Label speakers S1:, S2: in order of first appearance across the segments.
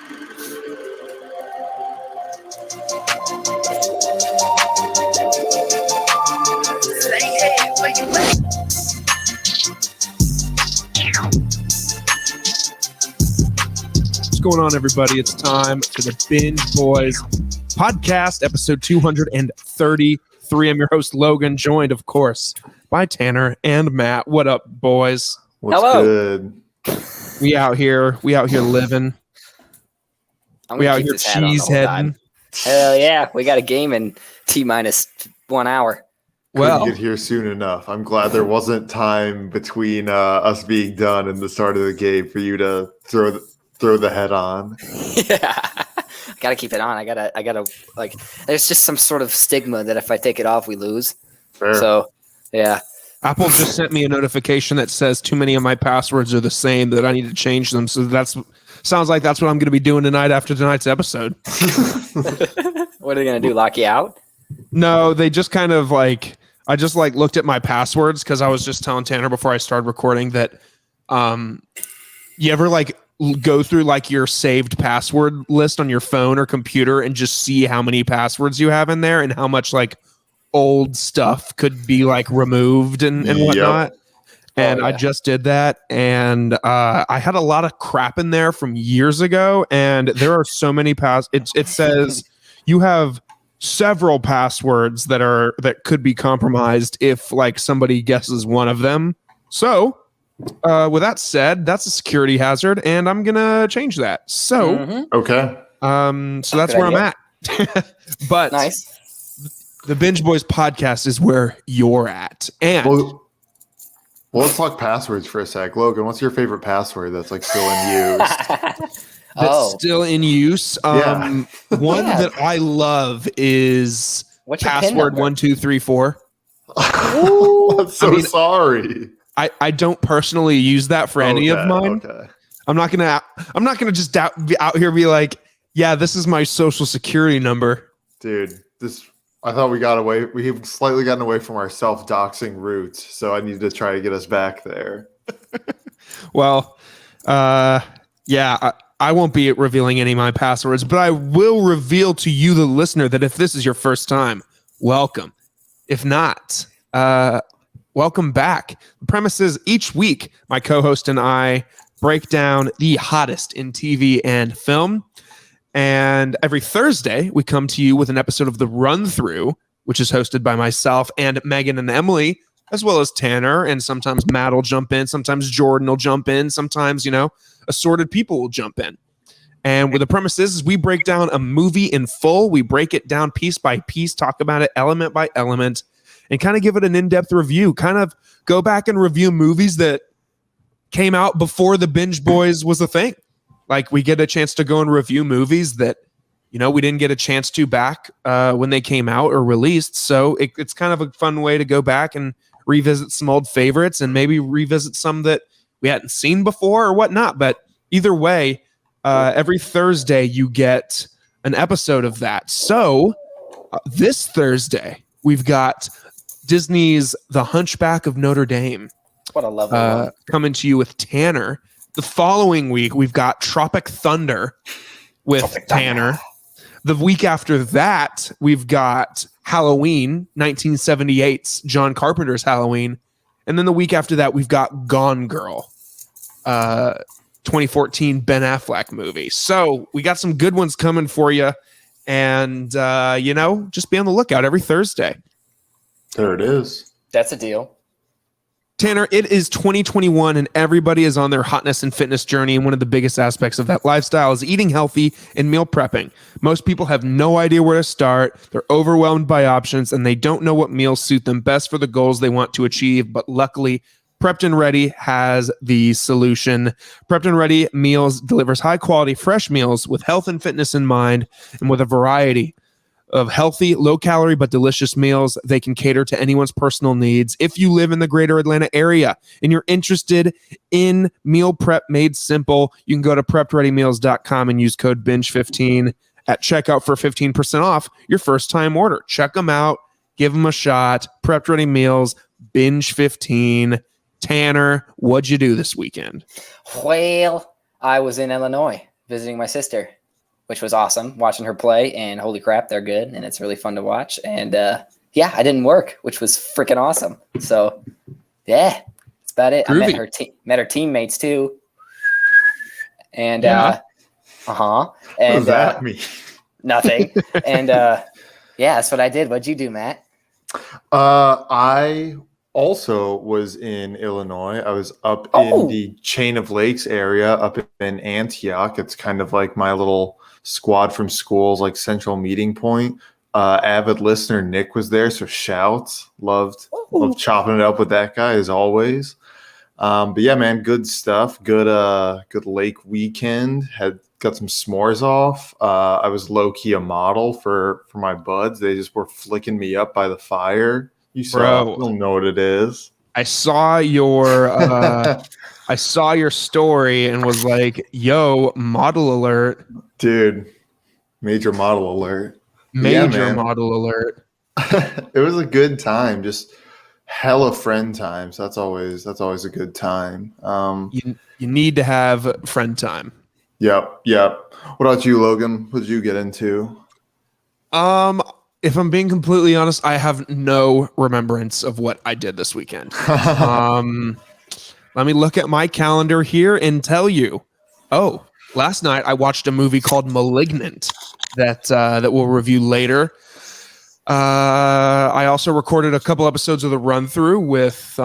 S1: What's going on, everybody? It's time for the Binge Boys Podcast, episode 233. I'm your host, Logan, joined, of course, by Tanner and Matt. What up, boys?
S2: What's good?
S1: We out here living. We out here cheeseheading.
S2: Hell yeah, we got a game in T-minus 1 hour.
S3: Couldn't get here soon enough. I'm glad there wasn't time between us being done and the start of the game for you to throw the head on.
S2: Yeah, I gotta keep it on. I gotta like. There's just some sort of stigma that if I take it off, we lose.
S3: Fair.
S2: So, yeah.
S1: Apple just sent me a notification that says too many of my passwords are the same, that I need to change them. So sounds like that's what I'm going to be doing tonight after tonight's episode.
S2: What are they going to do? Lock you out?
S1: No, they just kind of like, I just like looked at my passwords because I was just telling Tanner before I started recording that you ever like go through like your saved password list on your phone or computer and just see how many passwords you have in there and how much like old stuff could be like removed and whatnot. Yep. And I just did that, and I had a lot of crap in there from years ago, and there are so many it says you have several passwords that could be compromised if like somebody guesses one of them. So with that said, that's a security hazard, and I'm gonna change that. So
S3: okay.
S1: So that's where I'm at. But
S2: nice.
S1: The Binge Boys Podcast is where you're at. And
S3: well, let's talk passwords for a sec. Logan, what's your favorite password that's like still in use?
S1: Still in use. One that I love is password 1234.
S3: I'm so sorry.
S1: I don't personally use that for any of mine. Okay. I'm not gonna just be out here be like, yeah, this is my social security number.
S3: Dude, I thought we've slightly gotten away from our self-doxing roots, so I need to try to get us back there.
S1: Well, yeah, I won't be revealing any of my passwords, but I will reveal to you, the listener, that if this is your first time, welcome. If not, welcome back. The premise is each week, my co-host and I break down the hottest in TV and film. And every Thursday, we come to you with an episode of The Run Through, which is hosted by myself and Megan and Emily, as well as Tanner. And sometimes Matt will jump in. Sometimes Jordan will jump in. Sometimes, assorted people will jump in. And what the premise is we break down a movie in full. We break it down piece by piece, talk about it element by element, and kind of give it an in-depth review. Kind of go back and review movies that came out before the Binge Boys was a thing. Like we get a chance to go and review movies that, we didn't get a chance to back when they came out or released. So it's kind of a fun way to go back and revisit some old favorites and maybe revisit some that we hadn't seen before or whatnot. But either way, every Thursday you get an episode of that. So this Thursday, we've got Disney's The Hunchback of Notre Dame.
S2: What a lovely one.
S1: Coming to you with Tanner. The following week, we've got Tropic Thunder with Tanner. The week after that, we've got Halloween, 1978's John Carpenter's Halloween. And then the week after that, we've got Gone Girl, 2014 Ben Affleck movie. So we got some good ones coming for you. And, just be on the lookout every Thursday.
S3: There it is.
S2: That's a deal.
S1: Tanner, it is 2021 and everybody is on their hotness and fitness journey, and one of the biggest aspects of that lifestyle is eating healthy and meal prepping. Most people have no idea where to start. They're overwhelmed by options and they don't know what meals suit them best for the goals they want to achieve. But luckily, Prepped and Ready has the solution. Prepped and Ready Meals delivers high quality, fresh meals with health and fitness in mind, and with a variety of healthy, low-calorie, but delicious meals. They can cater to anyone's personal needs. If you live in the greater Atlanta area and you're interested in meal prep made simple, you can go to PreppedReadyMeals.com and use code BINGE15 at checkout for 15% off your first-time order. Check them out. Give them a shot. Prepped Ready Meals, BINGE15. Tanner, what'd you do this weekend?
S2: Well, I was in Illinois visiting my sister. which was awesome watching her play. And holy crap, they're good, and it's really fun to watch. And yeah, I didn't work, which was freaking awesome. So yeah, that's about it.
S1: Groovy.
S2: I met her teammates too. And
S1: Yeah.
S3: What
S2: and
S3: does that mean?
S2: nothing. And yeah, that's what I did. What'd you do, Matt?
S3: I also was in Illinois. I was up in the Chain of Lakes area, up in Antioch. It's kind of like my little squad from school's like central meeting point. Avid listener Nick was there, so shouts. Loved chopping it up with that guy as always. But yeah, man, good stuff. Good lake weekend. Got some s'mores off. I was low key a model for my buds. They just were flicking me up by the fire. You don't know what it is.
S1: I saw your story and was like, "Yo, model alert,
S3: dude! Major model alert!
S1: Major model alert!"
S3: It was a good time. Just hella friend times. That's always a good time.
S1: You need to have friend time.
S3: Yep. What about you, Logan? What did you get into?
S1: If I'm being completely honest, I have no remembrance of what I did this weekend. Let me look at my calendar here and tell you. Oh, last night I watched a movie called Malignant that we'll review later. I also recorded a couple episodes of the run through with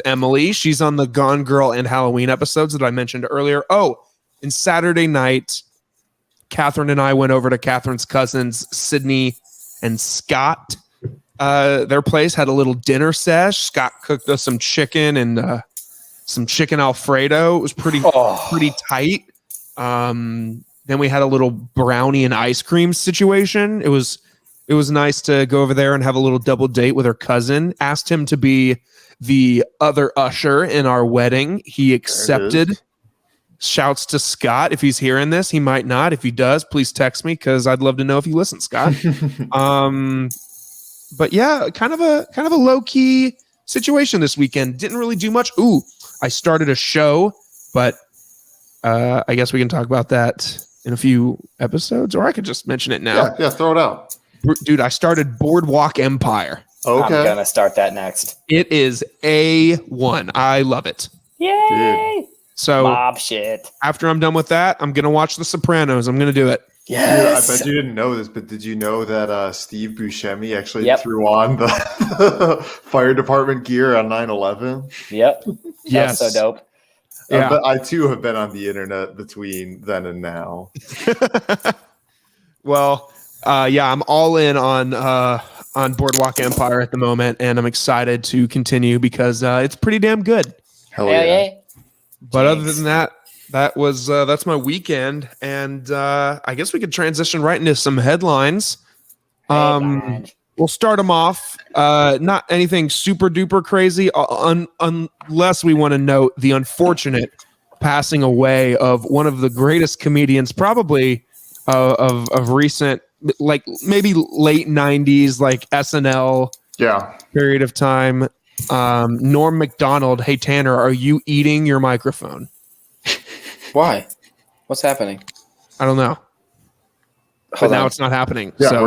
S1: Emily. She's on the Gone Girl and Halloween episodes that I mentioned earlier. Oh, and Saturday night, Catherine and I went over to Catherine's cousins, Sydney and Scott. Their place had a little dinner sesh. Scott cooked us some chicken and some chicken Alfredo. It was pretty tight. Then we had a little brownie and ice cream situation. It was nice to go over there and have a little double date with her cousin. Asked him to be the other usher in our wedding. He accepted. Shouts to Scott. If he's hearing this, he might not. If he does, please text me because I'd love to know if you listen, Scott. But yeah, kind of a low key situation this weekend. Didn't really do much. Ooh, I started a show, but I guess we can talk about that in a few episodes, or I could just mention it now.
S3: Yeah, throw it out.
S1: Dude, I started Boardwalk Empire.
S3: Okay.
S2: I'm gonna start that next.
S1: It is A1. I love it.
S2: Yay!
S3: Dude.
S1: So
S2: Mob shit.
S1: after I'm done with that, I'm gonna watch The Sopranos. I'm gonna do it.
S2: Yes.
S3: Dude, I bet you didn't know this, but did you know that Steve Buscemi actually threw on the fire department gear on 9/11?
S2: Yep.
S1: Yes.
S2: That's so dope.
S1: Yeah.
S3: But I too have been on the internet between then and now.
S1: Well, yeah, I'm all in on Boardwalk Empire at the moment, and I'm excited to continue because it's pretty damn good.
S3: Hell yeah.
S1: But other than that, that's my weekend, and I guess we could transition right into some headlines. We'll start them off. Not anything super duper crazy, unless we want to note the unfortunate passing away of one of the greatest comedians, probably of recent, like maybe late '90s, like SNL period of time. Norm Macdonald. Hey Tanner, are you eating your microphone?
S2: Why? What's happening?
S1: I don't know. But now it's not happening.
S3: Yeah,
S1: so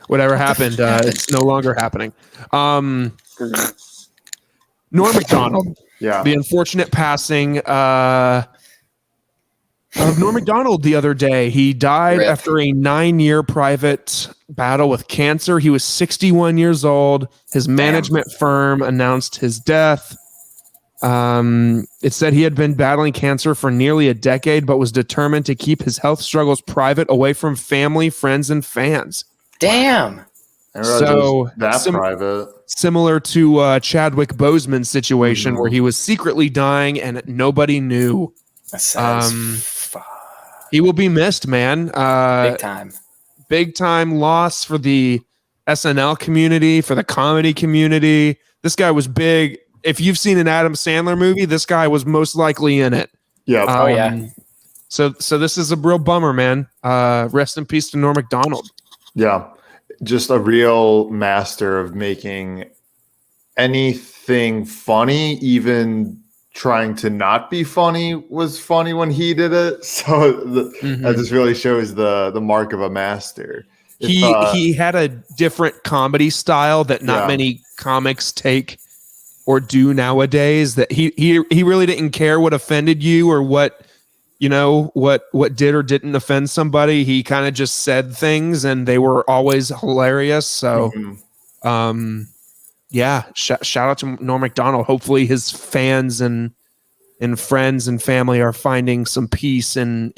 S1: whatever happened, it's no longer happening. Norm Macdonald.
S3: Yeah.
S1: The unfortunate passing of Norm Macdonald the other day. He died after a 9-year private battle with cancer. He was 61 years old. His management firm announced his death. It said he had been battling cancer for nearly a decade, but was determined to keep his health struggles private, away from family, friends, and fans.
S2: Damn.
S1: So
S3: private.
S1: Similar to Chadwick Boseman's situation, where he was secretly dying and nobody knew. He will be missed, man. Big time loss for the SNL community, for the comedy community. This guy was big. If you've seen an Adam Sandler movie, this guy was most likely in it.
S3: Yeah.
S1: So this is a real bummer, man. Rest in peace to Norm Macdonald.
S3: Yeah. Just a real master of making anything funny, even trying to not be funny was funny when he did it. So that just really shows the mark of a master.
S1: He had a different comedy style that not many comics take or do nowadays. That he really didn't care what offended you or what did or didn't offend somebody. He kind of just said things and they were always hilarious. So shout out to Norm Macdonald. Hopefully his fans and friends and family are finding some peace in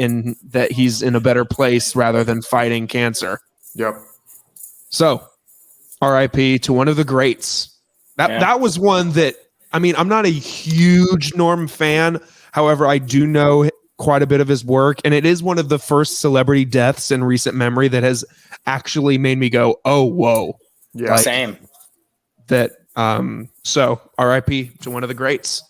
S1: that he's in a better place rather than fighting cancer.
S3: Yep.
S1: So RIP to one of the greats. That was one that, I mean, I'm not a huge Norm fan. However, I do know quite a bit of his work, and it is one of the first celebrity deaths in recent memory that has actually made me go, oh, whoa.
S2: Yeah, same.
S1: That, so RIP to one of the greats.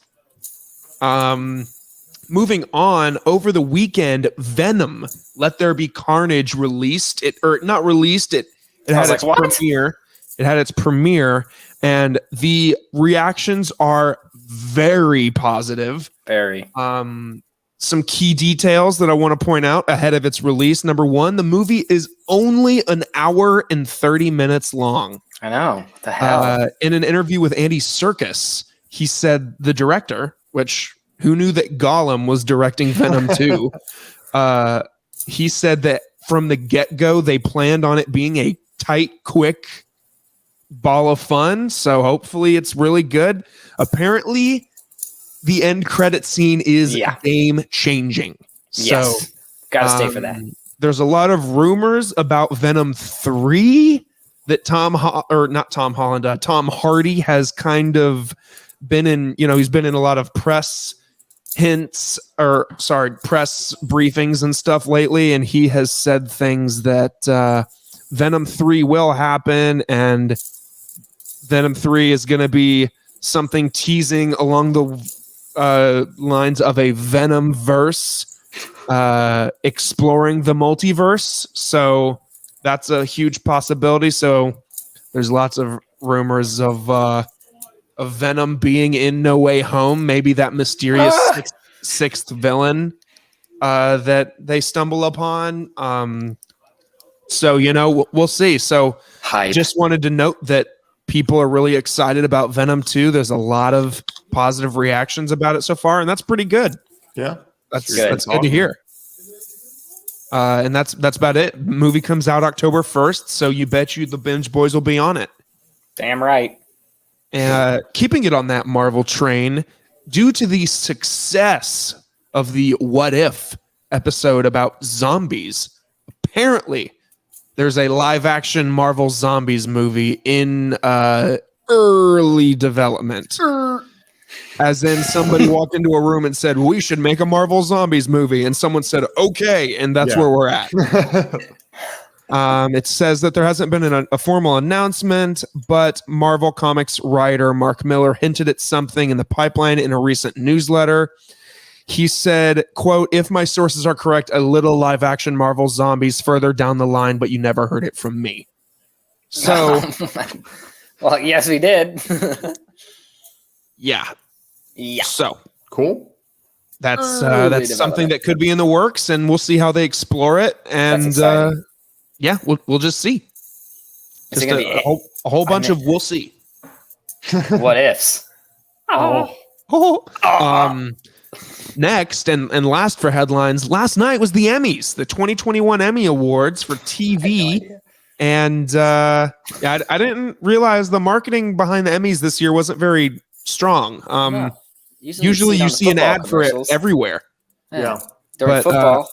S1: Moving on, over the weekend, Venom, Let There Be Carnage released. It had its premiere. It had its premiere, and the reactions are very positive.
S2: Very.
S1: Some key details that I want to point out ahead of its release. Number one, the movie is only an hour and 30 minutes long.
S2: I know. What the hell?
S1: In an interview with Andy Serkis, he said the director, which who knew that Gollum was directing Venom 2? He said that from the get-go, they planned on it being a tight, quick ball of fun. So hopefully it's really good. Apparently, the end credit scene is game-changing.
S2: Yes.
S1: So
S2: gotta stay for that.
S1: There's a lot of rumors about Venom 3 that Tom Hardy has kind of been in, he's been in a lot of press briefings and stuff lately, and he has said things that Venom 3 will happen, and Venom 3 is going to be something teasing along the lines of a Venom verse, exploring the multiverse. So that's a huge possibility. So there's lots of rumors of Venom being in No Way Home, maybe that mysterious sixth villain that they stumble upon. So we'll see. So just wanted to note that people are really excited about Venom 2. There's a lot of positive reactions about it so far, and that's pretty good.
S3: Yeah,
S1: that's good to hear. And that's about it. Movie comes out October 1st, so you bet you the Binge Boys will be on it.
S2: Damn right.
S1: Keeping it on that Marvel train, due to the success of the What If episode about zombies, apparently there's a live-action Marvel Zombies movie in early development. As in, somebody walked into a room and said, we should make a Marvel Zombies movie. And someone said, okay, and that's where we're at. It says that there hasn't been a formal announcement, but Marvel Comics writer Mark Miller hinted at something in the pipeline in a recent newsletter. He said, quote, if my sources are correct, a little live action Marvel Zombies further down the line, but you never heard it from me. So,
S2: well, yes, we did.
S1: Yeah. So
S3: cool.
S1: That's something that could be in the works, and we'll see how they explore it. And we'll just see. Just a whole bunch of we'll see.
S2: What ifs?
S1: Next and last for headlines, last night was the Emmys, the 2021 Emmy Awards for TV. And I didn't realize the marketing behind the Emmys this year wasn't very strong. Usually you see an ad for it everywhere.
S2: Yeah. During football.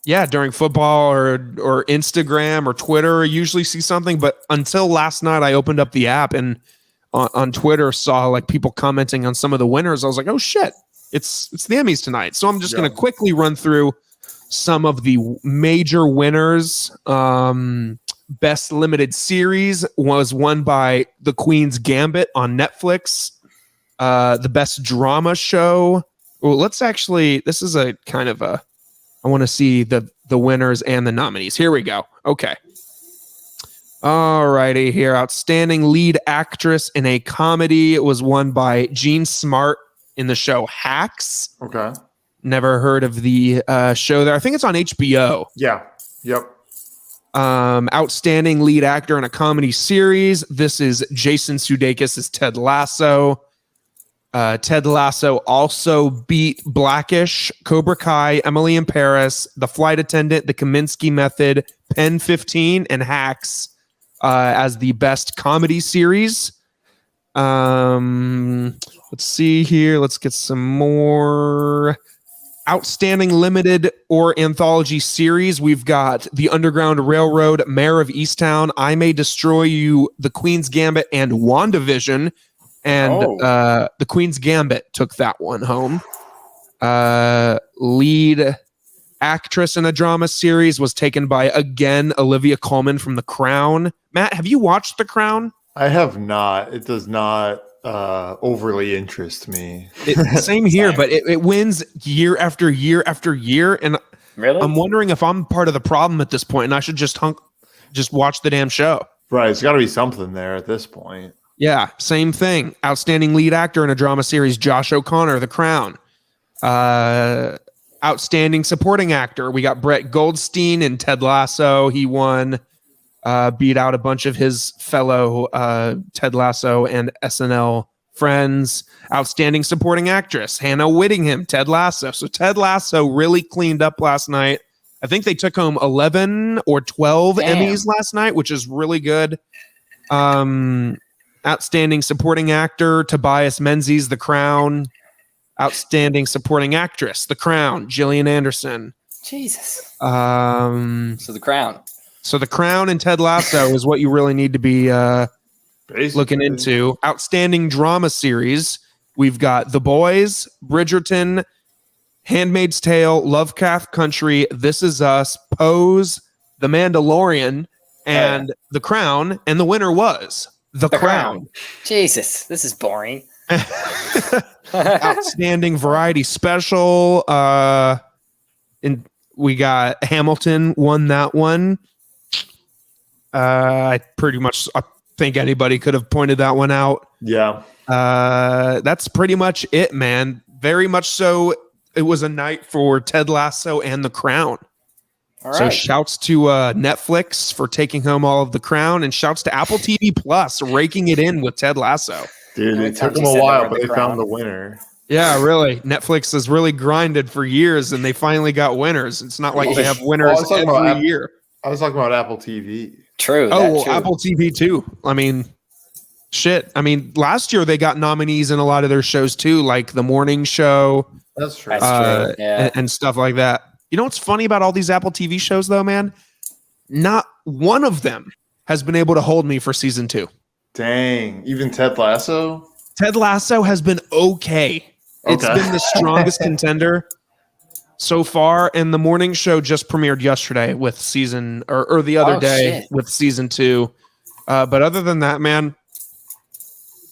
S1: During football or Instagram or Twitter, I usually see something. But until last night, I opened up the app and on Twitter saw like people commenting on some of the winners. I was like, oh shit, it's the Emmys tonight. So I'm just going to quickly run through some of the major winners. Best limited series was won by The Queen's Gambit on Netflix. The best drama show. Well, this is a kind of a, I want to see the winners and the nominees. Here we go. Okay. All righty here. Outstanding lead actress in a comedy. It was won by Jean Smart in the show Hacks.
S3: Okay.
S1: Never heard of the show there. I think it's on HBO.
S3: Yeah. Yep.
S1: Outstanding lead actor in a comedy series. This is Jason Sudeikis as Ted Lasso. Ted Lasso also beat Blackish, Cobra Kai, Emily in Paris, The Flight Attendant, The Kaminsky Method, Pen 15, and Hacks as the best comedy series. Let's see here. Let's get some more. Outstanding limited or anthology series. We've got The Underground Railroad, Mayor of Easttown, I May Destroy You, The Queen's Gambit, and WandaVision. And The Queen's Gambit took that one home. Lead actress in a drama series was taken by, again, Olivia Colman from The Crown. Matt, have you watched The Crown?
S3: I have not. It does not overly interest me.
S1: Same here, but it wins year after year after year. And
S2: Really?
S1: I'm wondering if I'm part of the problem at this point and I should just watch the damn show.
S3: Right. It's got to be something there at this point.
S1: Yeah, same thing. Outstanding lead actor in a drama series, Josh O'Connor, The Crown. Outstanding supporting actor, we got Brett Goldstein in Ted Lasso. He won, beat out a bunch of his fellow Ted Lasso and SNL friends. Outstanding supporting actress, Hannah Whittingham, Ted Lasso. So Ted Lasso really cleaned up last night. I think they took home 11 or 12 Emmys last night, which is really good. Outstanding supporting actor, Tobias Menzies, The Crown. Outstanding supporting actress, The Crown, Gillian Anderson.
S2: Jesus.
S1: So
S2: The Crown.
S1: So The Crown and Ted Lasso is what you really need to be looking into. Outstanding drama series. We've got The Boys, Bridgerton, Handmaid's Tale, Lovecraft Country, This Is Us, Pose, The Mandalorian, and The Crown. And the winner was The Crown.
S2: Jesus, this is boring.
S1: Outstanding variety special. And we got Hamilton won that one. I think anybody could have pointed that one out.
S3: Yeah.
S1: That's pretty much it, man. Very much so. It was a night for Ted Lasso and The Crown.
S2: All
S1: So
S2: right.
S1: shouts to Netflix for taking home all of The Crown, and shouts to Apple TV Plus raking it in with Ted Lasso.
S3: Dude,
S2: Every
S3: it
S2: time
S3: took
S2: you
S3: them a
S2: said the
S3: while,
S2: word
S3: but
S2: The
S3: they
S2: Crown.
S3: found the winner.
S1: Yeah, really. Netflix has really grinded for years, and they finally got winners. It's not like they have winners
S3: I was talking about
S1: every year.
S3: I was talking about Apple TV.
S2: True.
S1: Oh,
S2: that
S1: well,
S2: too.
S1: Apple TV too. I mean, shit. I mean, last year they got nominees in a lot of their shows too, like The Morning Show
S3: That's true.
S2: That's true. Yeah.
S1: and stuff like that. You know what's funny about all these Apple TV shows, though, man? Not one of them has been able to hold me for season 2.
S3: Dang. Even Ted Lasso?
S1: Ted Lasso has been okay. It's
S3: Okay.
S1: been the strongest contender so far, and The Morning Show just premiered yesterday with season or the other day
S2: shit.
S1: with season 2. But other than that, man,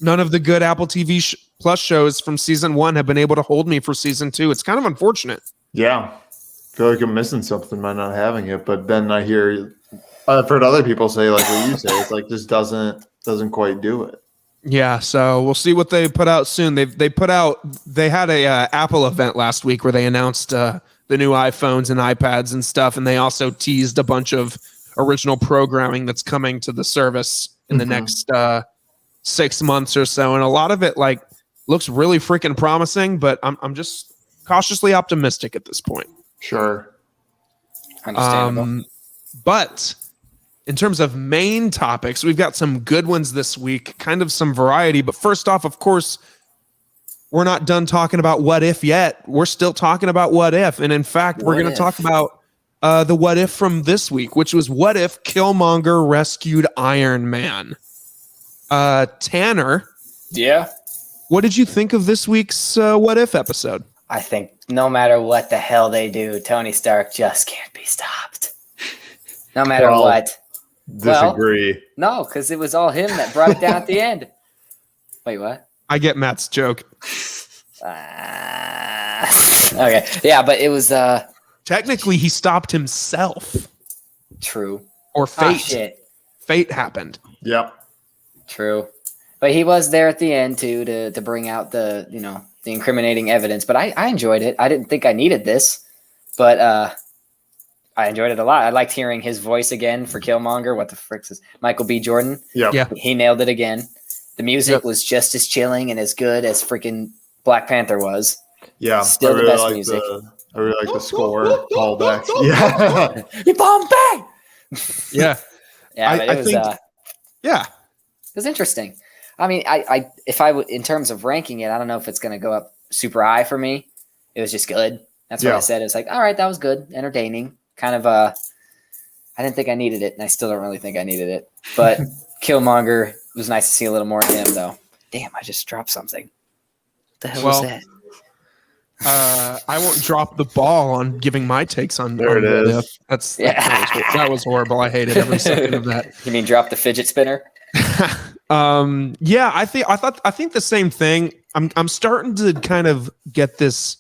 S1: none of the good Apple TV Plus shows from season 1 have been able to hold me for season 2. It's kind of unfortunate.
S3: Yeah. I feel like I'm missing something by not having it. But then I've heard other people say, like what you say, it's like just doesn't quite do it.
S1: Yeah, so we'll see what they put out soon. They had a Apple event last week where they announced the new iPhones and iPads and stuff, and they also teased a bunch of original programming that's coming to the service in the next 6 months or so, and a lot of it like looks really freaking promising. But I'm just cautiously optimistic at this point.
S3: Sure.
S2: Understandable.
S1: But in terms of main topics, we've got some good ones this week, kind of some variety. But first off, of course, we're not done talking about What If yet. We're still talking about What If. And in fact, we're
S2: What
S1: going to
S2: if?
S1: talk about the What If from this week, which was what if Killmonger rescued Iron Man? Tanner,
S2: Yeah.
S1: what did you think of this week's What If episode?
S2: I think no matter what the hell they do, Tony Stark just can't be stopped. No matter
S3: Well,
S2: what.
S3: Disagree.
S2: No, because it was all him that brought it down at the end. Wait, what?
S1: I get Matt's joke.
S2: Okay. Yeah, but it was
S1: Technically, he stopped himself,
S2: true.
S1: or
S2: Ah,
S1: fate.
S2: shit.
S1: Fate happened.
S3: Yep.
S2: True. But he was there at the end too to bring out the the incriminating evidence. But I enjoyed it. I didn't think I needed this, but I enjoyed it a lot. I liked hearing his voice again for Killmonger. What the frick is Michael B. Jordan?
S1: Yeah.
S2: He nailed it again. The music was just as chilling and as good as freaking Black Panther was.
S3: Yeah,
S2: Still the best music.
S3: I really like the score callbacks. Yeah,
S2: Bombay.
S1: Yeah.
S2: Yeah, but it was.
S1: Yeah.
S2: It was interesting. I mean, if I would, in terms of ranking it, I don't know if it's going to go up super high for me. It was just good. That's what I said. It was like, all right, that was good, entertaining. Kind of. I didn't think I needed it, and I still don't really think I needed it. But Killmonger, it was nice to see a little more of him, though. Damn, I just dropped something. What the hell was that?
S1: I won't drop the ball on giving my takes on.
S3: There it is.
S1: That was horrible. I hated every second of that.
S2: You mean drop the fidget spinner?
S1: Yeah, I think the same thing. I'm starting to kind of get this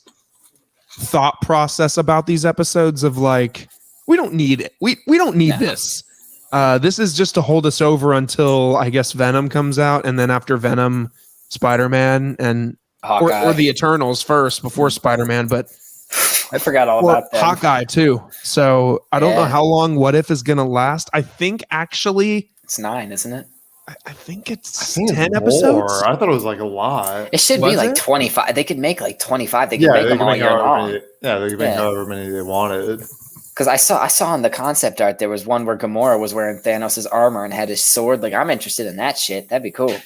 S1: thought process about these episodes of like, we don't need it. We don't need this. This is just to hold us over until I guess Venom comes out, and then after Venom, Spider-Man and or the Eternals first before Spider-Man, but
S2: I forgot all about that.
S1: Hawkeye too. So I don't know how long What If is gonna last. I think actually
S2: it's 9, isn't it?
S1: I think it's 10 episodes.
S3: I thought it was like a lot.
S2: It should be like 25. They could make like 25. They could make them all year long.
S3: They could make however many they wanted.
S2: Because I saw in the concept art there was one where Gamora was wearing Thanos' armor and had his sword. Like, I'm interested in that shit. That'd be cool.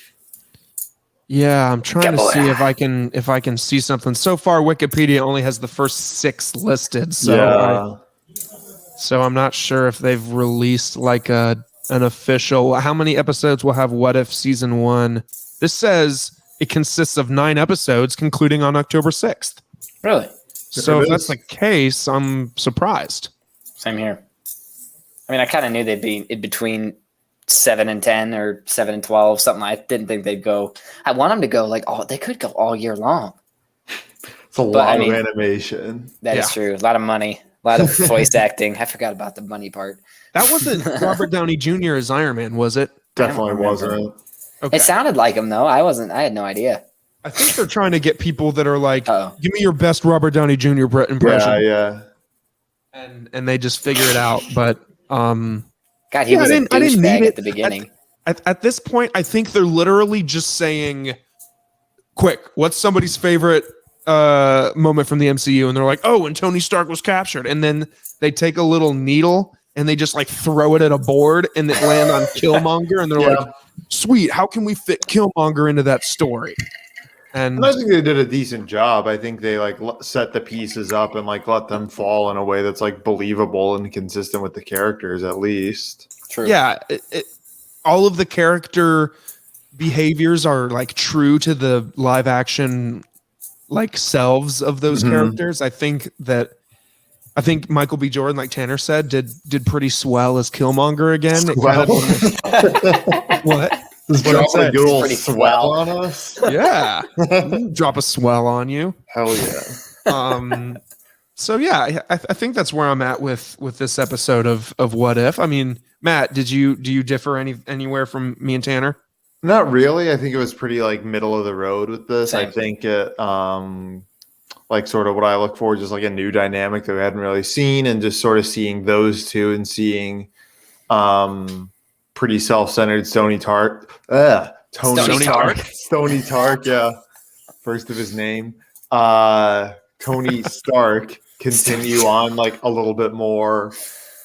S1: Yeah, I'm trying to see if I can see something. So far, Wikipedia only has the first 6 listed. So so I'm not sure if they've released like an official. How many episodes will have What If season 1? This says it consists of 9 episodes, concluding on October 6th.
S2: Really?
S1: So if that's the case, I'm surprised.
S2: Same here. I mean, I kind of knew they'd be in between 7 and 10 or 7 and 12, something. I didn't think they'd go. I want them to go like they could go all year long.
S3: It's a lot of animation.
S2: That is true. A lot of money, a lot of voice acting. I forgot about the money part.
S1: That wasn't Robert Downey Jr. as Iron Man, was it?
S3: Definitely wasn't.
S2: Okay. It sounded like him though. I had no idea.
S1: I think they're trying to get people that are like, give me your best Robert Downey Jr. impression.
S3: Yeah.
S1: And they just figure it out. But
S2: God, he was a douchebag at the beginning.
S1: At this point, I think they're literally just saying, quick, what's somebody's favorite moment from the MCU? And they're like, when Tony Stark was captured. And then they take a little needle and they just like throw it at a board and it land on Killmonger. And they're like, sweet, how can we fit Killmonger into that story? And
S3: I think they did a decent job. I think they like set the pieces up and like let them fall in a way that's like believable and consistent with the characters, at least.
S2: True.
S1: Yeah, all of the character behaviors are like true to the live action like selves of those characters. I think Michael B. Jordan, like Tanner said, did pretty swell as Killmonger again. What?
S3: Just drop a good old swell on us.
S1: Yeah. Drop a swell on you.
S3: Hell yeah.
S1: So yeah, I think that's where I'm at with this episode of What If. I mean, Matt, do you differ anywhere from me and Tanner?
S3: Not really. I think it was pretty like middle of the road with this. Same. I think it like sort of what I look for, just like a new dynamic that we hadn't really seen, and just sort of seeing those two and seeing pretty self-centered Tony Stark, yeah. First of his name. Tony Stark continue on like a little bit more,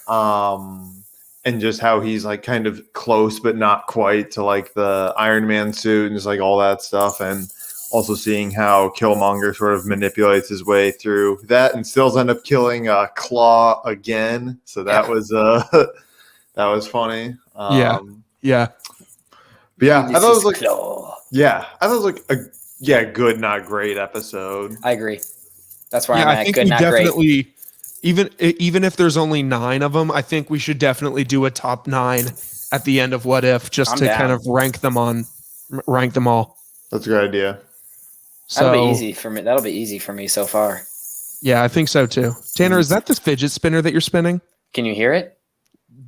S3: and just how he's like kind of close but not quite to like the Iron Man suit and just like all that stuff, and also seeing how Killmonger sort of manipulates his way through that and still ends up killing Claw again. So that was that was funny.
S1: Yeah.
S3: But yeah, I thought it was like a good, not great episode.
S2: I agree. That's where I'm at. I think good, not
S1: definitely, great. Even if there's only 9 of them, I think we should definitely do a top 9 at the end of What If, just to kind of rank them all. That's
S3: a good idea.
S1: So,
S2: that'll be easy for me. That'll be easy for me so far.
S1: Yeah, I think so too. Tanner, is that this fidget spinner that you're spinning?
S2: Can you hear it?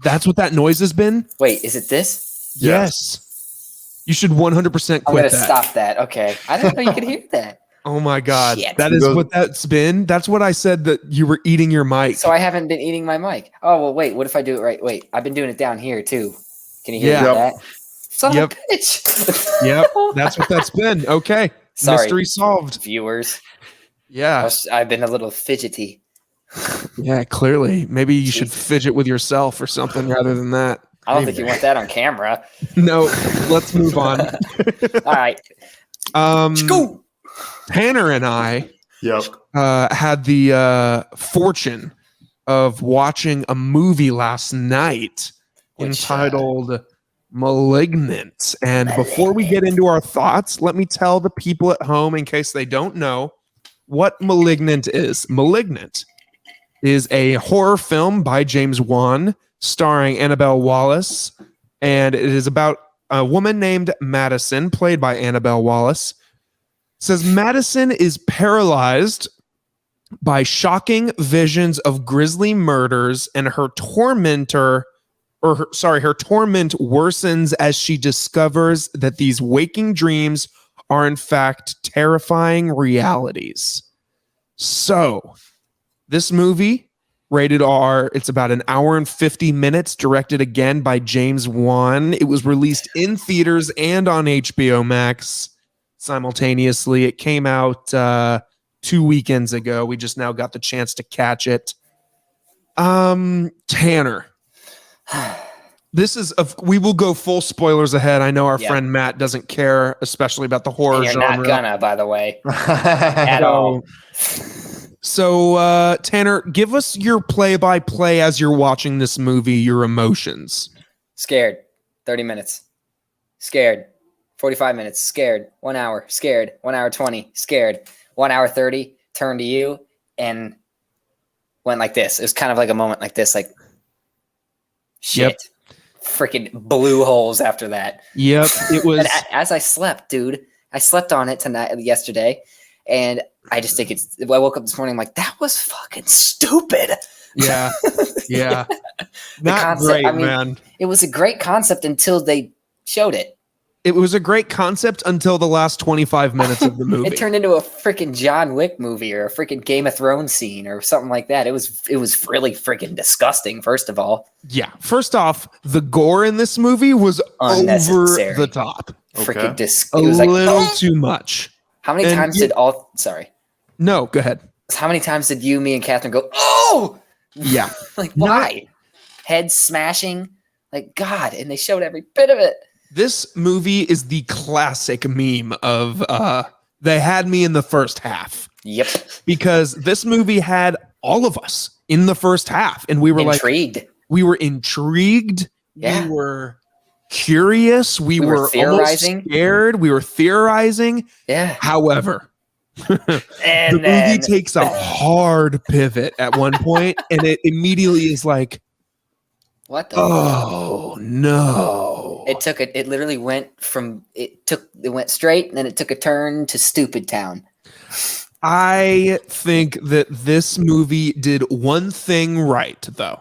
S1: That's what that noise has been?
S2: Wait, is it this?
S1: Yes. You should 100% quit that.
S2: I'm going to stop that. Okay. I didn't know you could hear that.
S1: Oh my God.
S2: Shit.
S1: That is what that's been. That's what I said, that you were eating your mic.
S2: So I haven't been eating my mic. Oh, well, wait. What if I do it right? Wait, I've been doing it down here too. Can you hear that? Son of a bitch.
S1: Yep. That's what that's been. Okay.
S2: Sorry,
S1: mystery solved.
S2: viewers.
S1: Yeah.
S2: I've been a little fidgety.
S1: Yeah, clearly. Maybe you should fidget with yourself or something rather than that.
S2: I don't think you want that on camera.
S1: No, let's move on.
S2: All right.
S1: Go. Tanner and I had the fortune of watching a movie last night entitled Malignant. And before we get into our thoughts, let me tell the people at home, in case they don't know, what Malignant is. Malignant is a horror film by James Wan starring Annabelle Wallis, and it is about a woman named Madison, played by Annabelle Wallis. It says Madison is paralyzed by shocking visions of grisly murders, and her torment worsens as she discovers that these waking dreams are in fact terrifying realities. So, this movie, rated R, it's about an hour and 50 minutes, directed again by James Wan. It was released in theaters and on HBO Max simultaneously. It came out 2 weekends ago. We just now got the chance to catch it. Tanner, we will go full spoilers ahead. I know our friend Matt doesn't care, especially about the horror
S2: and you're
S1: genre.
S2: not gonna, by the way, at all.
S1: So, Tanner, give us your play-by-play as you're watching this movie, your emotions.
S2: Scared. 30 minutes. Scared. 45 minutes. Scared. 1 hour. Scared. 1 hour 20. Scared. 1 hour 30. Turned to you and went like this. It was kind of like a moment like this, like, shit.
S1: Yep.
S2: Freaking blue holes after that.
S1: Yep. It was.
S2: And as I slept, dude, I slept on it yesterday, and I just think I woke up this morning, I'm like, that was fucking stupid.
S1: Yeah. Yeah.
S2: Not concept,
S1: great, man.
S2: It was a great concept until they showed it.
S1: It was a great concept until the last 25 minutes of the movie.
S2: It turned into a freaking John Wick movie or a freaking Game of Thrones scene or something like that. It was really freaking disgusting, first of all.
S1: Yeah. First off, the gore in this movie was over the top.
S2: Freaking
S1: it was a little too much.
S2: How many times sorry.
S1: No, go ahead.
S2: How many times did you, me, and Catherine go, oh!
S1: Yeah.
S2: Like, why? Head smashing? Like, God. And they showed every bit of it.
S1: This movie is the classic meme of they had me in the first half.
S2: Yep.
S1: Because this movie had all of us in the first half. And we were
S2: intrigued.
S1: We were intrigued.
S2: Yeah.
S1: We were curious. We were
S2: theorizing.
S1: Almost scared. We were theorizing.
S2: Yeah.
S1: However, the movie takes a hard pivot at one point, and it immediately is like,
S2: what the
S1: fuck? No.
S2: It literally went it went straight, and then it took a turn to stupid town.
S1: I think that this movie did one thing right, though.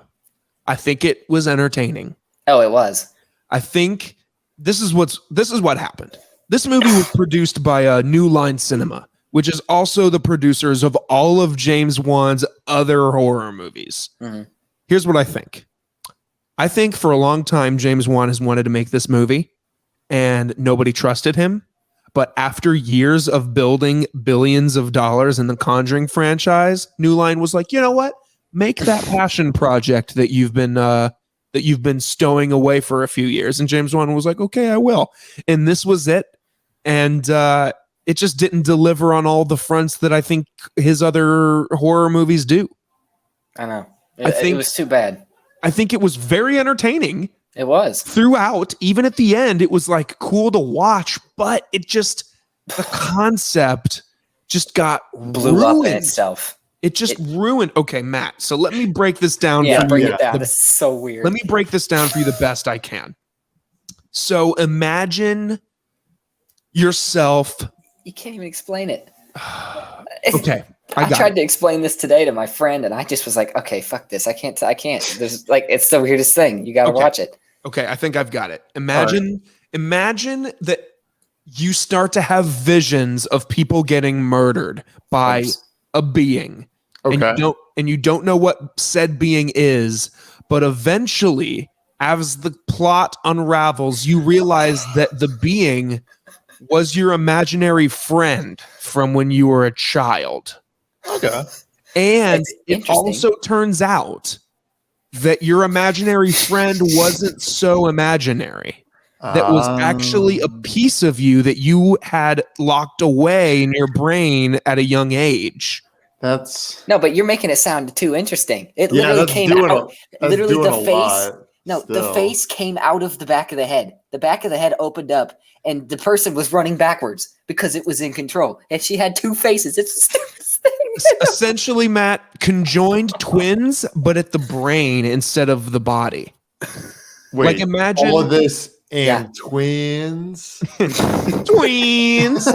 S1: I think it was entertaining.
S2: Oh, it was.
S1: I think this is what happened. This movie was produced by New Line Cinema, which is also the producers of all of James Wan's other horror movies.
S2: Mm-hmm.
S1: Here's what I think. I think for a long time, James Wan has wanted to make this movie, and nobody trusted him. But after years of building billions of dollars in the Conjuring franchise, New Line was like, you know what? Make that passion project that you've been stowing away for a few years. And James Wan was like, okay, I will. And this was it. And it just didn't deliver on all the fronts that I think his other horror movies do.
S2: I know. It was too bad.
S1: I think it was very entertaining.
S2: It was.
S1: Throughout, even at the end, it was like cool to watch, but the concept just got
S2: blew up in itself.
S1: It just ruined. Okay, Matt. So let me break this down.
S2: Yeah, break it down. This is so weird.
S1: Let me break this down for you the best I can. So imagine yourself.
S2: You can't even explain it.
S1: Okay.
S2: I tried to explain this today to my friend, and I just was like, okay, fuck this. I can't. There's like, it's the weirdest thing. You got to watch it.
S1: Okay. I think I've got it. Imagine that you start to have visions of people getting murdered by a being.
S3: Okay.
S1: And you don't know what said being is, but eventually, as the plot unravels, you realize that the being was your imaginary friend from when you were a child.
S3: Okay.
S1: And it also turns out that your imaginary friend wasn't so imaginary. That was actually a piece of you that you had locked away in your brain at a young age.
S2: No, but you're making it sound too interesting. It literally came out. Literally, the face. No, the face came out of the back of the head. The back of the head opened up, and the person was running backwards because it was in control. And she had two faces. It's the stupidest thing.
S1: Essentially, Matt, conjoined twins, but at the brain instead of the body.
S3: Wait,
S1: like imagine
S3: all of this and twins.
S1: Twins.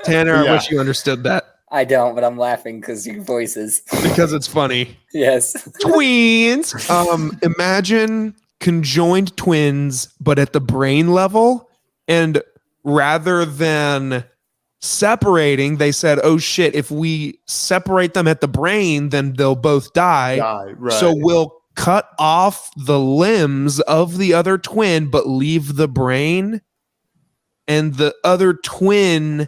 S1: Tanner, I wish you understood that.
S2: I don't, but I'm laughing because your voices.
S1: Because it's funny.
S2: Yes.
S1: Twins. Imagine conjoined twins, but at the brain level. And rather than separating, they said, oh shit, if we separate them at the brain, then they'll both die.
S3: Right.
S1: So we'll cut off the limbs of the other twin, but leave the brain. And the other twin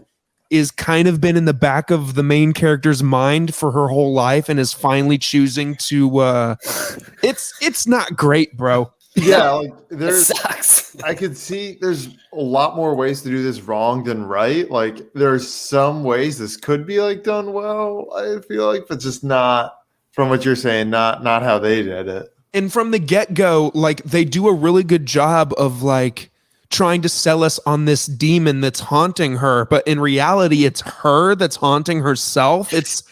S1: is kind of been in the back of the main character's mind for her whole life and is finally choosing to it's not great, bro.
S3: Yeah, like there's
S2: it sucks.
S3: I could see there's a lot more ways to do this wrong than right. Like there's some ways this could be like done well, I feel like, but just not from what you're saying, not how they did it.
S1: And from the get-go, like they do a really good job of like trying to sell us on this demon that's haunting her, but in reality it's her that's haunting herself. It's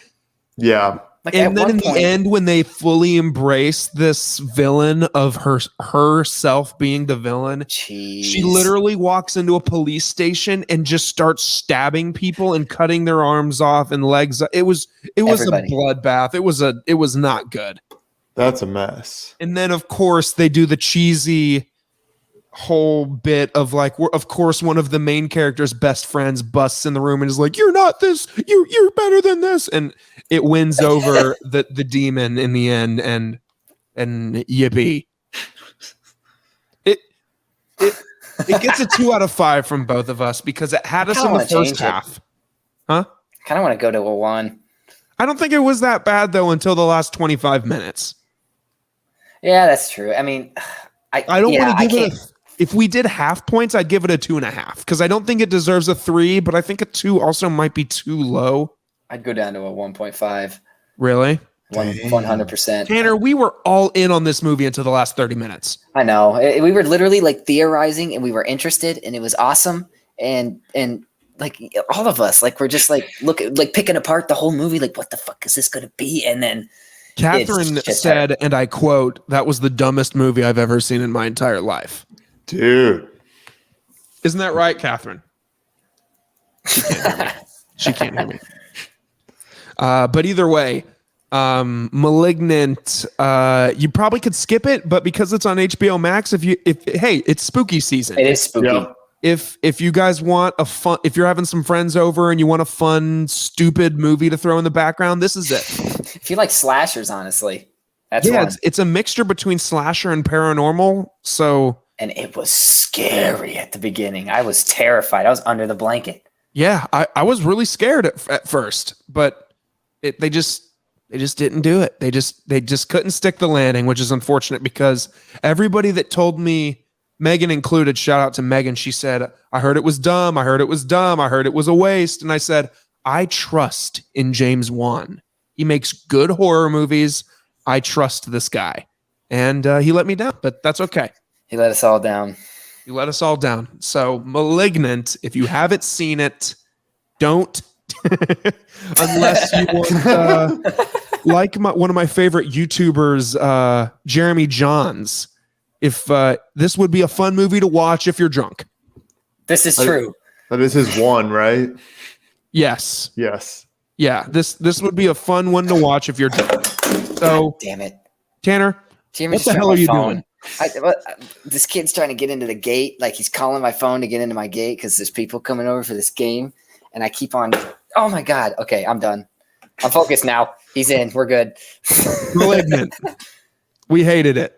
S2: Like
S1: and then in the end, when they fully embrace this villain of herself being the villain, she literally walks into a police station and just starts stabbing people and cutting their arms off and legs. It was a bloodbath. It was not good.
S3: That's a mess.
S1: And then of course they do the cheesy whole bit of like, of course one of the main character's best friends busts in the room and is like, you're not this, you're better than this, and it wins over the demon in the end, and yippee. It gets a 2 out of 5 from both of us because it had us in the first half. Huh?
S2: Kind of want to go to a 1.
S1: I don't think it was that bad though until the last 25 minutes.
S2: Yeah, that's true. I mean, I don't want to give it
S1: if we did half points, I'd give it a 2.5 because I don't think it deserves a 3, but I think a 2 also might be too low.
S2: I'd go down to a 1.5.
S1: Really?
S2: 100%.
S1: Tanner, we were all in on this movie until the last 30 minutes.
S2: I know. We were literally like theorizing and we were interested and it was awesome. And like all of us, like we're just like picking apart the whole movie. Like, what the fuck is this going to be? And then
S1: Catherine said, and I quote, that was the dumbest movie I've ever seen in my entire life.
S3: Dude.
S1: Isn't that right, Catherine? She can't hear me. But either way, Malignant, you probably could skip it, but because it's on HBO Max, hey, it's spooky season.
S2: It is spooky.
S3: Yeah.
S1: If you guys want if you're having some friends over and you want a fun, stupid movie to throw in the background, this is it.
S2: If you like slashers, honestly, that's
S1: it's a mixture between slasher and paranormal.
S2: And it was scary at the beginning. I was terrified. I was under the blanket.
S1: Yeah, I was really scared at first, but they just didn't do it. They just couldn't stick the landing, which is unfortunate because everybody that told me, Megan included, shout out to Megan, she said, I heard it was dumb. I heard it was dumb. I heard it was a waste. And I said, I trust in James Wan. He makes good horror movies. I trust this guy. And he let me down, but that's okay.
S2: He let us all down.
S1: You let us all down. So Malignant, if you haven't seen it, don't. Unless you want, like one of my favorite YouTubers, Jeremy Johns. If this would be a fun movie to watch if you're drunk.
S2: This is true.
S3: That is his one, right?
S1: Yes.
S3: Yes.
S1: Yeah. This would be a fun one to watch if you're drunk. So
S2: God damn it,
S1: Tanner,
S2: Jeremy,
S1: what the hell are you doing?
S2: This kid's trying to get into the gate. Like he's calling my phone to get into my gate because there's people coming over for this game. And I keep on. Oh my God. Okay, I'm done. I'm focused now. He's in. We're good.
S1: Malignant. We hated it.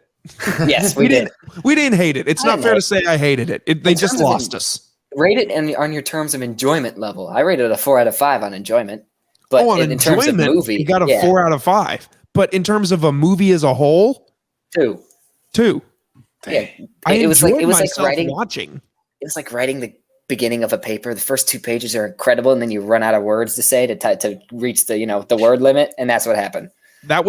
S2: Yes, we did.
S1: We didn't hate it. It's not fair to say I hated it. They just lost us.
S2: Rate it on your terms of enjoyment level. I rated it a 4 out of 5 on enjoyment. But in terms of movie,
S1: you got a 4 out of 5. But in terms of a movie as a whole,
S2: 2. Yeah, it was like watching. It was like writing the beginning of a paper. The first 2 pages are incredible, and then you run out of words to say to reach the word limit, and that's what happened. That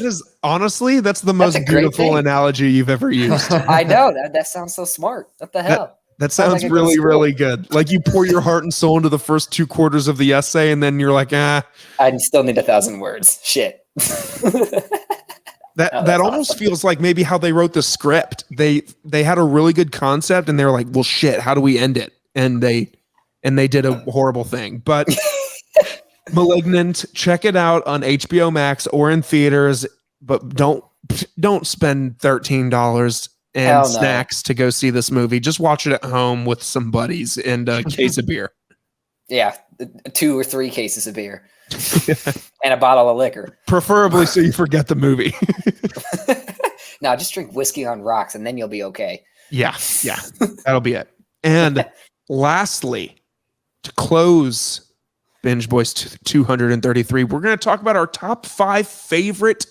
S2: is honestly that's the most beautiful analogy you've ever used.
S1: I
S2: know that sounds so smart. What the hell?
S1: That sounds like really, really good. Like you pour your heart and soul into the first 2 quarters of the essay, and then you're like, I
S2: still need 1,000 words. Shit.
S1: That almost feels like maybe how they wrote the script. They had a really good concept, and they were like, well, shit, how do we end it? And they did a horrible thing. But Malignant, check it out on HBO Max or in theaters, but don't spend $13 and snacks to go see this movie. Just watch it at home with some buddies and a case of beer.
S2: Yeah, 2 or 3 cases of beer and a bottle of liquor.
S1: Preferably so you forget the movie.
S2: No, just drink whiskey on rocks and then you'll be okay.
S1: Yeah, that'll be it. And lastly, to close Binge Boys 233, we're going to talk about our top 5 favorite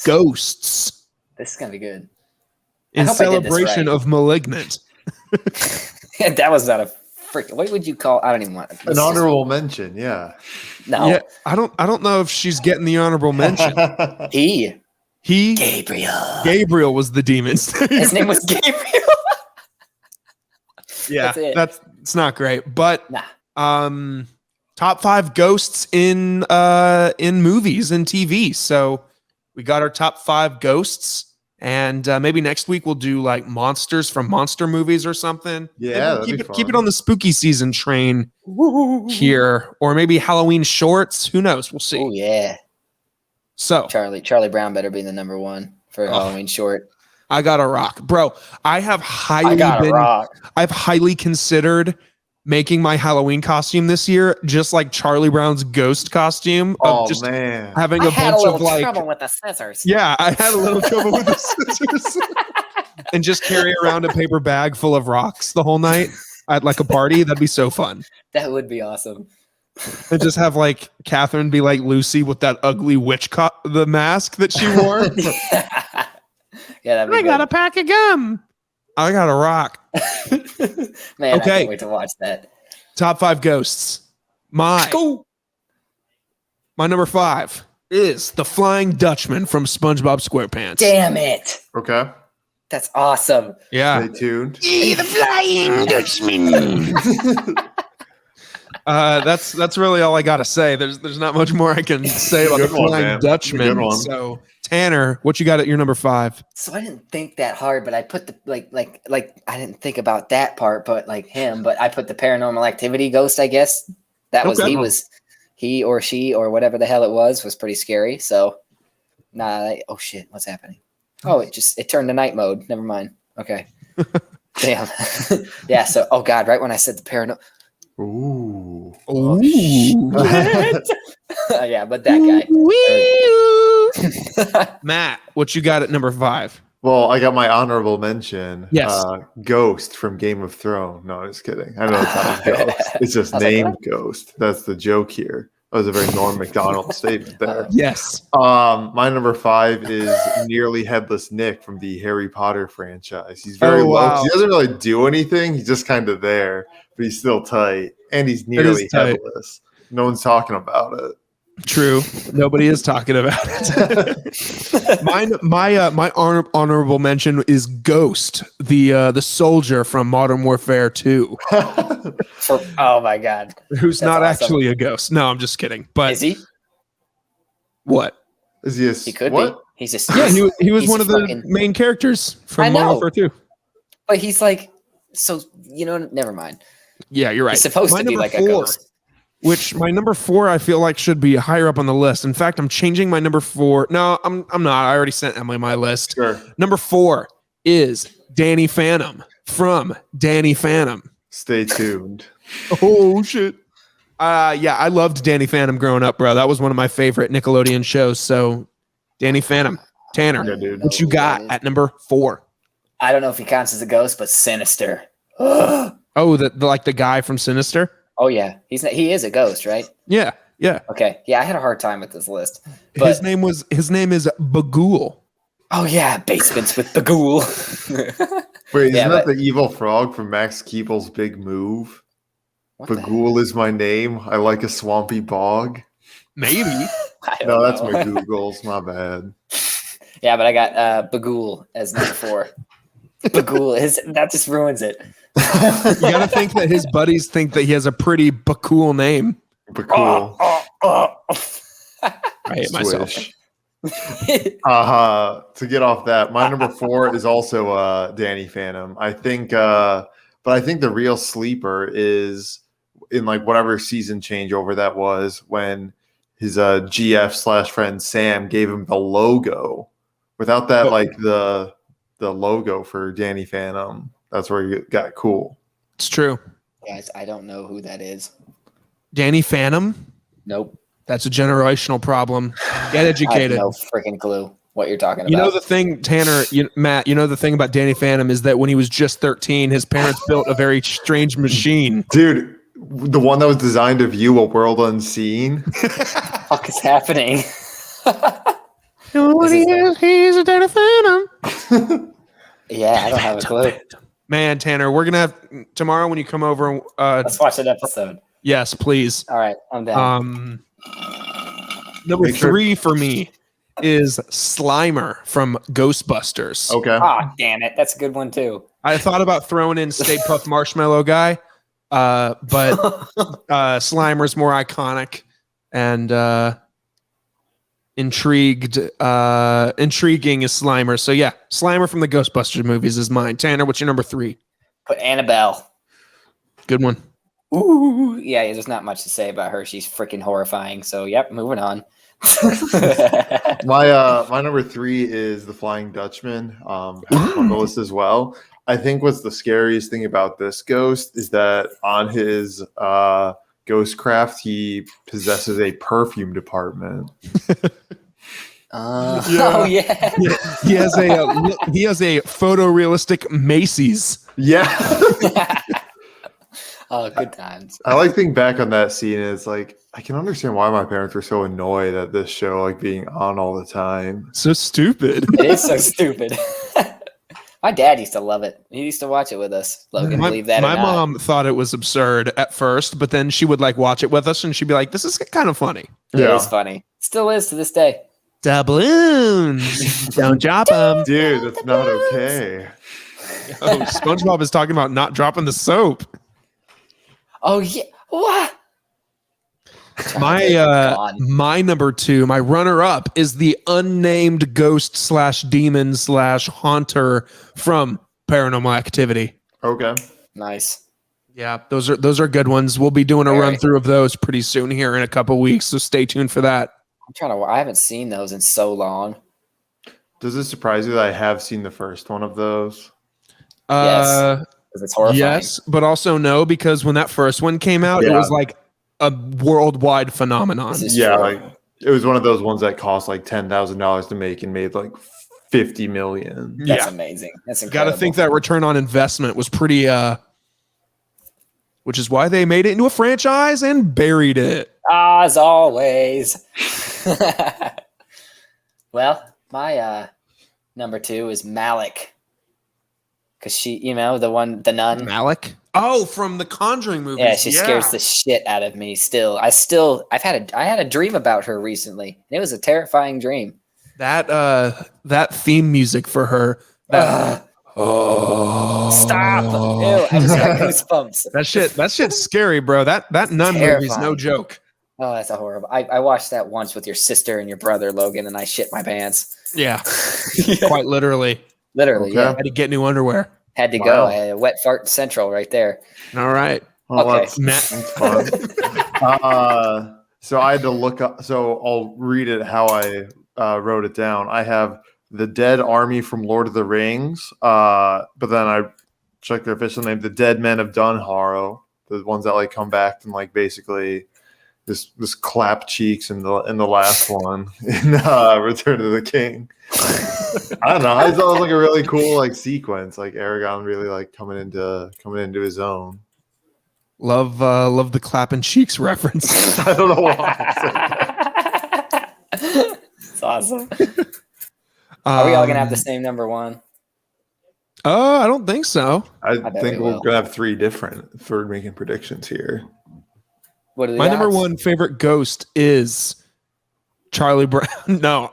S1: ghosts.
S2: This is going to be good.
S1: In celebration of Malignant.
S2: That was not a freaking. What would you call? I don't even want
S3: an honorable mention. Yeah.
S2: No.
S1: Yeah, I don't know if she's getting the honorable mention.
S2: He.
S1: Gabriel was the demon.
S2: His name was Gabriel.
S1: Yeah, it's not great, but top 5 ghosts in movies and TV. So we got our top 5 ghosts. And maybe next week we'll do like monsters from monster movies or something.
S3: Yeah,
S1: keep it on the spooky season train here, or maybe Halloween shorts. Who knows? We'll see.
S2: Oh yeah.
S1: So
S2: Charlie Brown better be the number 1 for a Halloween short.
S1: I got a rock, bro. I've highly considered making my Halloween costume this year, just like Charlie Brown's ghost costume.
S2: Man,
S1: having a bunch of like
S2: trouble with the scissors.
S1: Yeah, I had a little trouble with the scissors, and just carry around a paper bag full of rocks the whole night at like a party. That'd be so fun.
S2: That would be awesome.
S1: And just have like Catherine be like Lucy with that ugly witch the mask that she wore.
S2: Yeah, that'd be
S1: I got a pack of gum. I got a rock.
S2: Man, okay. I can't wait to watch that.
S1: Top 5 ghosts. My number 5 is the Flying Dutchman from SpongeBob SquarePants.
S2: Damn it.
S3: Okay.
S2: That's awesome.
S1: Yeah.
S3: Stay tuned.
S2: The Flying Dutchman.
S1: That's really all I got to say. There's not much more I can say about the Flying Dutchman. So Tanner, what you got at your number 5?
S2: So I didn't think that hard, but I put the like I didn't think about that part, but like him, but I put the Paranormal Activity ghost, I guess. That was he or she or whatever the hell it was pretty scary. So oh shit, what's happening? Oh, it turned to night mode. Never mind. Okay. Damn. Yeah, so God, right when I said the paranormal.
S3: Ooh.
S2: Oh, yeah, but that guy.
S1: Matt, what you got at number 5?
S3: Well, I got my honorable mention.
S1: Yes.
S3: Ghost from Game of Thrones. No, just kidding. I know it's not a ghost. It's just named Ghost. That's the joke here. That was a very Norm Macdonald statement there.
S1: Yes.
S3: My number 5 is Nearly Headless Nick from the Harry Potter franchise. He's very low. Wow. He doesn't really do anything. He's just kind of there, but he's still tight. And he's nearly headless. No one's talking about it.
S1: True. Nobody is talking about it. My honorable mention is Ghost, the soldier from Modern Warfare 2.
S2: Oh my God.
S1: Who's not actually a ghost. No, I'm just kidding. But
S2: is he?
S1: What?
S3: Is he?
S2: He could be. He's just
S1: he was one of the main characters from Modern Warfare 2.
S2: But he's like, so never mind.
S1: Yeah, you're right.
S2: He's supposed to be like a ghost.
S1: Which my number 4 I feel like should be higher up on the list. In fact, I'm changing my number 4. No, I'm not. I already sent Emily my list.
S3: Sure.
S1: Number 4 is Danny Phantom from Danny Phantom.
S3: Stay tuned.
S1: Oh shit. Yeah, I loved Danny Phantom growing up, bro. That was one of my favorite Nickelodeon shows. So Danny Phantom. Tanner,
S3: Yeah, dude.
S1: what you got at number 4?
S2: I don't know if he counts as a ghost, but Sinister.
S1: Oh, the guy from Sinister?
S2: Oh yeah, he is a ghost, right?
S1: Yeah.
S2: Okay, yeah, I had a hard time with this list. But,
S1: His name is Bagul.
S2: oh yeah, Basements with Bagul.
S3: Wait,
S2: Yeah,
S3: isn't that
S2: but-
S3: the evil frog from Max Keeble's Big Move?
S2: What the
S3: Bagul is my name. I like a swampy bog.
S1: Maybe.
S2: I don't
S3: No, that's
S2: know.
S3: my Googles. My bad.
S2: Yeah, but I got Bagul as number 4. Bagul that just ruins it.
S1: You got to think that his buddies think that he has a pretty cool name.
S3: Bagul.
S1: I hate myself.
S3: Swish. To get off that, my number 4 is also Danny Phantom. I think, but I think the real sleeper is in like whatever season changeover that was when his GF / friend Sam gave him the logo. Without that, like the logo for Danny Phantom, that's where he got cool.
S1: It's true.
S2: Guys, I don't know who that is.
S1: Danny Phantom?
S2: Nope.
S1: That's a generational problem. Get
S2: I have
S1: educated.
S2: no freaking clue what you're talking about.
S1: You know the thing, Tanner, Matt, you know the thing about Danny Phantom is that when he was just 13, his parents built a very strange machine.
S3: Dude, the one that was designed to view a world unseen.
S2: What the fuck is happening?
S1: He's a Danny Phantom.
S2: Yeah, I don't have a clue.
S1: Man, Tanner, we're gonna have tomorrow when you come over.
S2: Let's watch an episode.
S1: Yes, please.
S2: All right, I'm down.
S1: Number
S3: Make sure-
S1: 3 for me is Slimer from Ghostbusters.
S3: Okay.
S2: Ah, damn it. That's a good one, too.
S1: I thought about throwing in Stay Puft Marshmallow Guy, but Slimer's more iconic and intriguing is Slimer. So yeah, Slimer from the Ghostbusters movies is mine. Tanner, what's your number 3?
S2: Put Annabelle.
S1: Good one.
S2: Ooh. Yeah, there's not much to say about her. She's freaking horrifying. So, yep, moving on.
S3: My number 3 is the Flying Dutchman. On the list as well. I think what's the scariest thing about this ghost is that on his Ghostcraft, he possesses a perfume department.
S2: Oh, yeah.
S1: He has a photorealistic Macy's.
S3: Yeah.
S2: Oh, good times.
S3: I like thinking back on that scene. And it's like, I can understand why my parents were so annoyed at this show like being on all the time.
S1: So stupid.
S2: It is so stupid. My dad used to love it. He used to watch it with us. Logan, believe that or
S1: My
S2: not.
S1: mom thought it was absurd at first, but then she would like watch it with us and she'd be like, this is kind of funny.
S2: It is funny. Still is to this day.
S1: Doubloons. Don't drop them.
S3: Dude, that's not okay.
S1: Oh, SpongeBob is talking about not dropping the soap.
S2: Oh, yeah. What?
S1: My number 2, my runner up is the unnamed ghost / demon / haunter from Paranormal Activity.
S3: Okay.
S2: Nice.
S1: Yeah, those are good ones. We'll be doing a
S2: Very.
S1: run through of those pretty soon here in a couple weeks, so stay tuned for that.
S2: I haven't seen those in so long.
S3: Does it surprise you that I have seen the first one of those?
S2: Yes. Because it's horrifying.
S1: Yes, but also no, because when that first one came out, it
S3: Yeah.
S1: was like a worldwide phenomenon.
S2: This is
S3: Yeah,
S2: true.
S3: like it was one of those ones that cost like $10,000 to make and made like 50 million.
S2: That's
S1: Yeah,
S2: amazing. That's
S1: got
S2: incredible.
S1: to think that return on investment was pretty. Which is why they made it into a franchise and buried it.
S2: As always. Well, my number 2 is Malik. Because she, the nun.
S1: Malik. Oh, from the Conjuring movies.
S2: Yeah, she scares the shit out of me still. I had a dream about her recently. And it was a terrifying dream.
S1: That theme music for her.
S2: Stop. Ew, I just got goosebumps.
S1: That shit's scary, bro. That nun movie's no
S2: Terrifying.
S1: joke.
S2: Oh, that's a horrible. I watched that once with your sister and your brother, Logan, and I shit my pants.
S1: Yeah, quite literally.
S2: Literally,
S3: Okay.
S2: yeah.
S1: Had to get new underwear.
S2: Had to
S3: Wow.
S2: go. I had a wet fart central right there.
S1: All right.
S3: Oh,
S2: Okay.
S3: that's fun. So I had to look up. So I'll read it how I wrote it down. I have the Dead Army from Lord of the Rings. But then I checked their official name, the Dead Men of Dunharrow, the ones that like come back and like basically this clap cheeks in the last one in Return of the King. I don't know. I thought it was like a really cool like sequence, like Aragorn really like coming into his own.
S1: Love the clapping cheeks reference.
S3: I don't know why.
S2: It's awesome. Are we all gonna have the same number one?
S1: I don't think so.
S3: I think we're gonna have three different for making predictions here.
S2: What are the
S1: My
S2: odds?
S1: number one favorite ghost is Charlie Brown. No,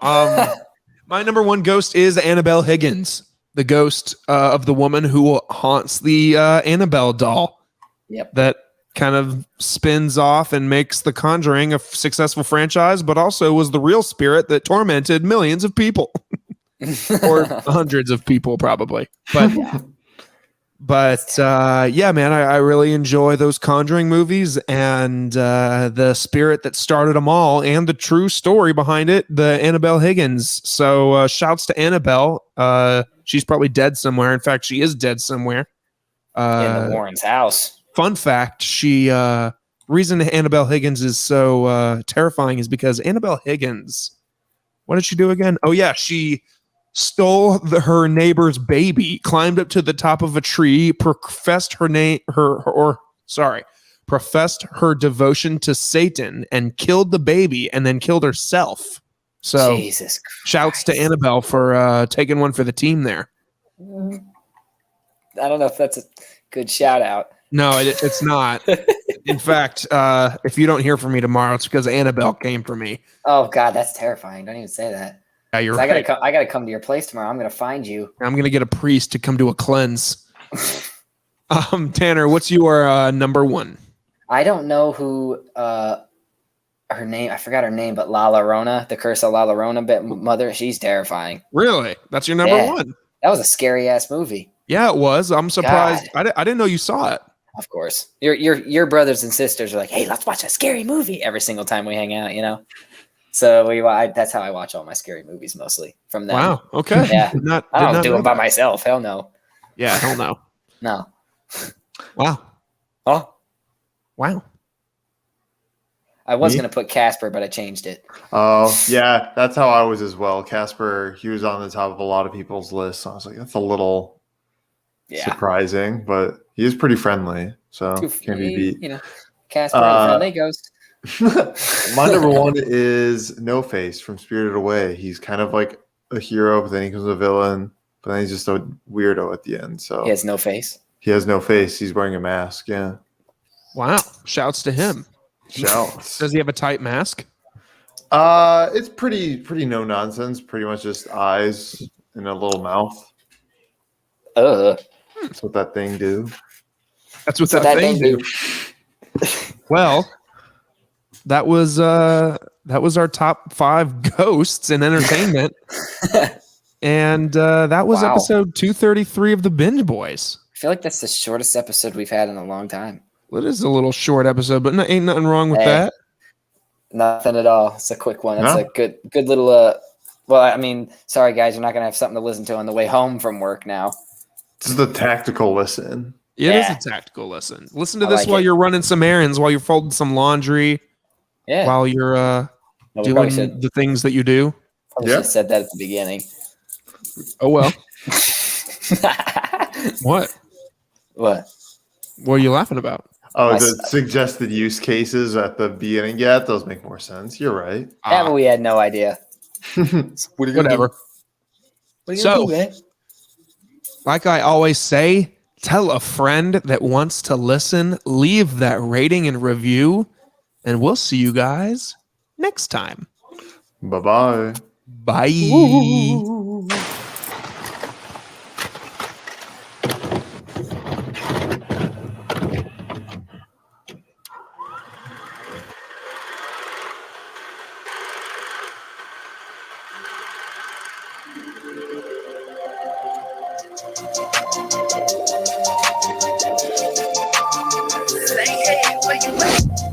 S1: my number one ghost is Annabelle Higgins, the ghost of the woman who haunts the Annabelle doll.
S2: Yep.
S1: That kind of spins off and makes The Conjuring a successful franchise, but also was the real spirit that tormented millions of people. Or hundreds of people probably. But yeah, man, I really enjoy those Conjuring movies and the spirit that started them all and the true story behind it, the Annabelle Higgins. So shouts to Annabelle. She's probably dead somewhere. In fact, she is dead somewhere.
S2: In the Warren's house.
S1: Fun fact, reason Annabelle Higgins is so terrifying is because Annabelle Higgins, what did she do again? Oh yeah, she stole her neighbor's baby, climbed up to the top of a tree, professed her devotion to Satan, and killed the baby, and then killed herself. So,
S2: Jesus Christ.
S1: Shouts to Annabelle for taking one for the team there.
S2: I don't know if that's a good shout out.
S1: No, it's not. In fact, if you don't hear from me tomorrow, it's because Annabelle came for me.
S2: Oh God, that's terrifying! Don't even say that.
S1: Yeah, you're
S2: right.
S1: I
S2: gotta come to your place tomorrow. I'm gonna find you.
S1: I'm gonna get a priest to come do a cleanse. Tanner, what's your number one?
S2: I don't know who her name. I forgot her name, but La Llorona, the Curse of La Llorona, mother. She's terrifying.
S1: Really? That's your number one?
S2: That was a scary ass movie.
S1: Yeah, it was. I'm surprised. I didn't know you saw it.
S2: Of course, your brothers and sisters are like, hey, let's watch a scary movie every single time we hang out. You know. So that's how I watch all my scary movies, mostly from them.
S1: Wow. Okay.
S2: Yeah. I don't do it by
S1: that.
S2: myself. Hell no.
S1: Yeah. Hell no.
S2: No.
S1: Wow.
S2: Oh.
S1: Wow.
S2: I was gonna put Casper, but I changed it.
S3: Oh yeah, that's how I was as well. Casper, he was on the top of a lot of people's lists. So I was like, that's a little surprising, but he is pretty friendly, so can't be beat.
S2: You know, Casper, friendly ghost.
S3: My number one is No Face from Spirited Away. He's kind of like a hero, but then he becomes a villain, but then he's just a weirdo at the end. So
S2: he has no face.
S3: He has no face. He's wearing a mask. Yeah.
S1: Wow. Shouts to him.
S3: Shouts.
S1: Does he have a tight mask?
S3: It's pretty no nonsense. Pretty much just eyes and a little mouth. That's what that thing do.
S1: That's what that thing do. Well, that was our top 5 ghosts in entertainment. And that was episode 233 of the Binge Boys.
S2: I feel like that's the shortest episode we've had in a long time.
S1: Well, it is a little short episode, but ain't nothing wrong with that.
S2: Nothing at all. It's a quick one. It's a good little well, I mean, sorry guys, you're not gonna have something to listen to on the way home from work now.
S3: This is the tactical listen.
S1: It is a tactical listen. Listen to this while you're running some errands, while you're folding some laundry, while you're doing the things that you do.
S2: I should have said that at the beginning.
S1: Oh well. What?
S2: What
S1: are you laughing about?
S3: Oh, the suggested use cases at the beginning. Yeah, those make more sense. You're right.
S2: Yeah, but we had no idea.
S1: Whatever. So, like I always say, tell a friend that wants to listen, leave that rating and review, and we'll see you guys next time.
S3: Bye-bye.
S1: Bye.
S2: Ooh.
S4: Say, hey, where you at?